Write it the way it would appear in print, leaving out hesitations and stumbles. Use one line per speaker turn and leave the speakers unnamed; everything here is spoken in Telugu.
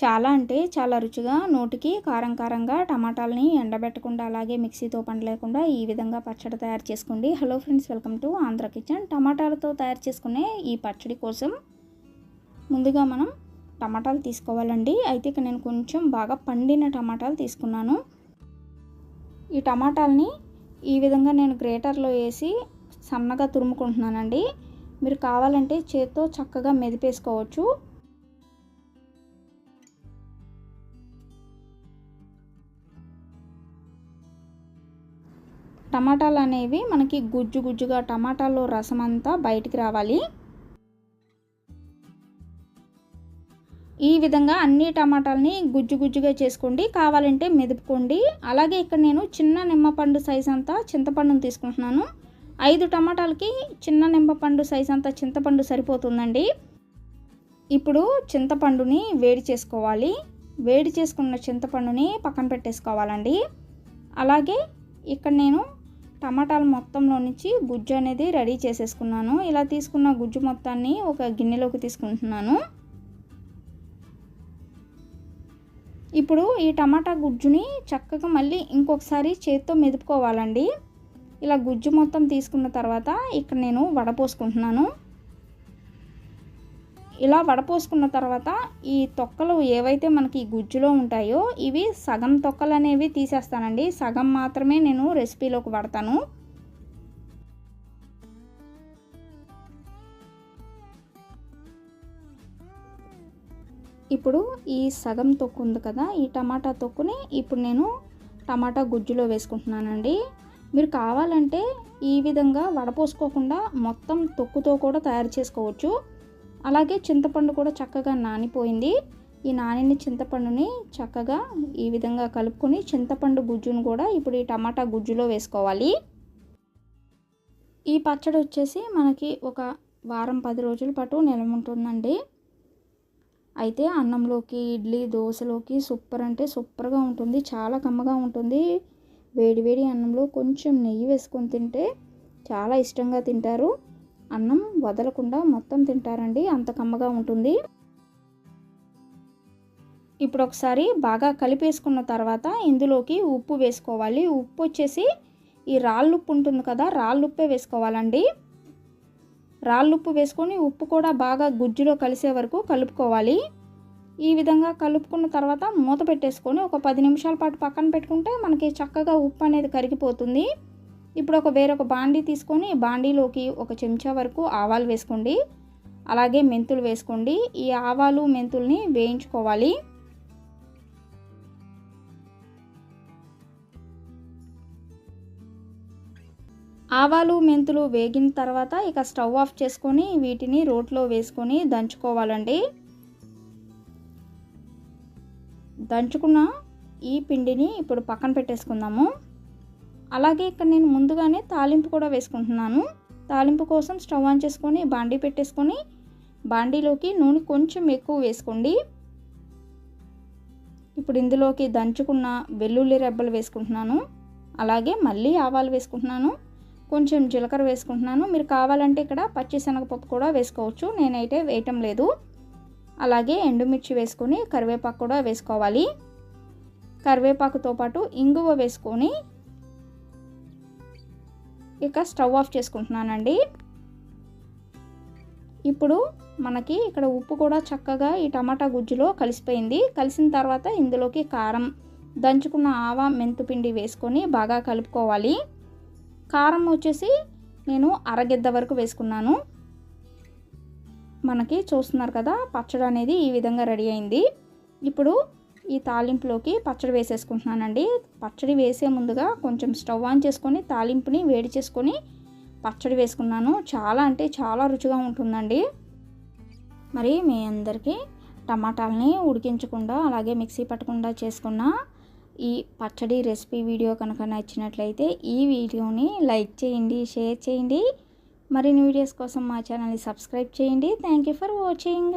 చాలా అంటే చాలా రుచిగా నోటికి కారం కారంగా టమాటాలని ఎండబెట్టకుండా అలాగే మిక్సీతో పని లేకుండా ఈ విధంగా పచ్చడి తయారు చేసుకోండి. Hello friends, welcome to Andhra kitchen. టమాటాలతో తయారు చేసుకునే ఈ పచ్చడి కోసం ముందుగా మనం టమాటాలు తీసుకోవాలండి. అయితే ఇక్కడ నేను కొంచెం బాగా పండిన టమాటాలు తీసుకున్నాను. ఈ టమాటాలని ఈ విధంగా నేను గ్రేటర్లో వేసి సన్నగా తురుముకుంటున్నానండి. మీరు కావాలంటే చేత్తో చక్కగా మెదిపేసుకోవచ్చు. టమాటాలు అనేవి మనకి గుజ్జుగా టమాటాల్లో రసం అంతా బయటికి రావాలి. ఈ విధంగా అన్ని టమాటాలని గుజ్జుగా చేసుకోండి. కావాలంటే మెదుపుకోండి. అలాగే ఇక్కడ నేను చిన్న నిమ్మపండు సైజ్ అంతా చింతపండును తీసుకుంటున్నాను. 5 టమాటాలకి చిన్న నిమ్మపండు సైజ్ అంతా చింతపండు సరిపోతుందండి. ఇప్పుడు చింతపండుని వేడి చేసుకోవాలి. వేడి చేసుకున్న చింతపండుని పక్కన పెట్టేసుకోవాలండి. అలాగే ఇక్కడ నేను టమాటాల మొత్తంలో నుంచి గుజ్జు అనేది రెడీ చేసేసుకున్నాను. ఇలా తీసుకున్న గుజ్జు మొత్తాన్ని ఒక గిన్నెలోకి తీసుకుంటున్నాను. ఇప్పుడు ఈ టమాటా గుజ్జుని చక్కగా మళ్ళీ ఇంకొకసారి చేత్తో మెదుపుకోవాలండి. ఇలా గుజ్జు మొత్తం తీసుకున్న తర్వాత ఇక్కడ నేను వడపోసుకుంటున్నాను. ఇలా వడపోసుకున్న తర్వాత ఈ తొక్కలు ఏవైతే మనకి గుజ్జులో ఉంటాయో ఇవి సగం తొక్కలు అనేవి తీసేస్తానండి. సగం మాత్రమే నేను రెసిపీలోకి వాడతాను. ఇప్పుడు ఈ సగం తొక్కు ఉంది కదా, ఈ టమాటా తొక్కుని ఇప్పుడు నేను టమాటా గుజ్జులో వేసుకుంటున్నానండి. మీరు కావాలంటే ఈ విధంగా వడపోసుకోకుండా మొత్తం తొక్కుతో కూడా తయారు చేసుకోవచ్చు. అలాగే చింతపండు కూడా చక్కగా నానిపోయింది. ఈ నానిన చింతపండుని చక్కగా ఈ విధంగా కలుపుకొని చింతపండు గుజ్జును కూడా ఇప్పుడు ఈ టమాటా గుజ్జులో వేసుకోవాలి. ఈ పచ్చడి వచ్చేసి మనకి ఒక వారం 10 రోజుల పాటు నిల్వ ఉంటుందండి. అయితే అన్నంలోకి, ఇడ్లీ, దోశలోకి సూపర్ అంటే సూపర్గా ఉంటుంది. చాలా కమ్మగా ఉంటుంది. వేడి అన్నంలో కొంచెం నెయ్యి వేసుకొని తింటే చాలా ఇష్టంగా తింటారు. అన్నం వదలకుండా మొత్తం తింటారండి, అంత కమ్మగా ఉంటుంది. ఇప్పుడు ఒకసారి బాగా కలిపేసుకున్న తర్వాత ఇందులోకి ఉప్పు వేసుకోవాలి. ఉప్పు వచ్చేసి ఈ రాళ్ళుప్పు ఉంటుంది కదా, రాళ్ళుప్పే వేసుకోవాలండి. రాళ్ళుప్పు వేసుకొని ఉప్పు కూడా బాగా గుజ్జులో కలిసే వరకు కలుపుకోవాలి. ఈ విధంగా కలుపుకున్న తర్వాత మూత పెట్టేసుకొని ఒక 10 నిమిషాల పాటు పక్కన పెట్టుకుంటే మనకి చక్కగా ఉప్పు అనేది కరిగిపోతుంది. ఇప్పుడు వేరొక బాండీ తీసుకొని బాండీలోకి 1 చెంచా వరకు ఆవాలు వేసుకోండి. అలాగే మెంతులు వేసుకోండి. ఈ ఆవాలు మెంతుల్ని వేయించుకోవాలి. ఆవాలు మెంతులు వేగిన తర్వాత ఇక స్టవ్ ఆఫ్ చేసుకొని వీటిని రోట్లో వేసుకొని దంచుకోవాలండి. దంచుకున్న ఈ పిండిని ఇప్పుడు పక్కన పెట్టేసుకుందాము. అలాగే ఇక్కడ నేను ముందుగానే తాలింపు కూడా వేసుకుంటున్నాను. తాలింపు కోసం స్టవ్ ఆన్ చేసుకొని బాండీ పెట్టేసుకొని బాండీలోకి నూనె కొంచెం ఎక్కువ వేసుకోండి. ఇప్పుడు ఇందులోకి దంచుకున్న వెల్లుల్లి రెబ్బలు వేసుకుంటున్నాను. అలాగే మళ్ళీ ఆవాలు వేసుకుంటున్నాను. కొంచెం జీలకర్ర వేసుకుంటున్నాను. మీరు కావాలంటే ఇక్కడ పచ్చిశనగపప్పు కూడా వేసుకోవచ్చు. నేనైతే వేయటం లేదు. అలాగే ఎండుమిర్చి వేసుకొని కరివేపాకు కూడా వేసుకోవాలి. కరివేపాకుతో పాటు ఇంగువ వేసుకొని ఇక స్టవ్ ఆఫ్ చేసుకుంటున్నానండి. ఇప్పుడు మనకి ఇక్కడ ఉప్పు కూడా చక్కగా ఈ టమాటా గుజ్జులో కలిసిపోయింది. కలిసిన తర్వాత ఇందులోకి కారం, దంచుకున్న ఆవా మెంతు పిండి వేసుకొని బాగా కలుపుకోవాలి. కారం వచ్చేసి నేను అరగిద్ద వరకు వేసుకున్నాను. మనకి చూస్తున్నారు కదా, పచ్చడి అనేది ఈ విధంగా రెడీ అయింది. ఇప్పుడు ఈ తాలింపులోకి పచ్చడి వేసేసుకుంటున్నానండి. పచ్చడి వేసే ముందుగా కొంచెం స్టవ్ ఆన్ చేసుకొని తాలింపుని వేడి చేసుకొని పచ్చడి వేసుకున్నాను. చాలా అంటే చాలా రుచిగా ఉంటుందండి. మరి మీ అందరికీ టమాటాలని ఉడికించకుండా అలాగే మిక్సీ పట్టకుండా చేసుకున్న ఈ పచ్చడి రెసిపీ వీడియో కనుక నచ్చినట్లయితే ఈ వీడియోని లైక్ చేయండి, షేర్ చేయండి. మరిన్ని వీడియోస్ కోసం మా ఛానల్ని సబ్స్క్రైబ్ చేయండి. Thank you for watching.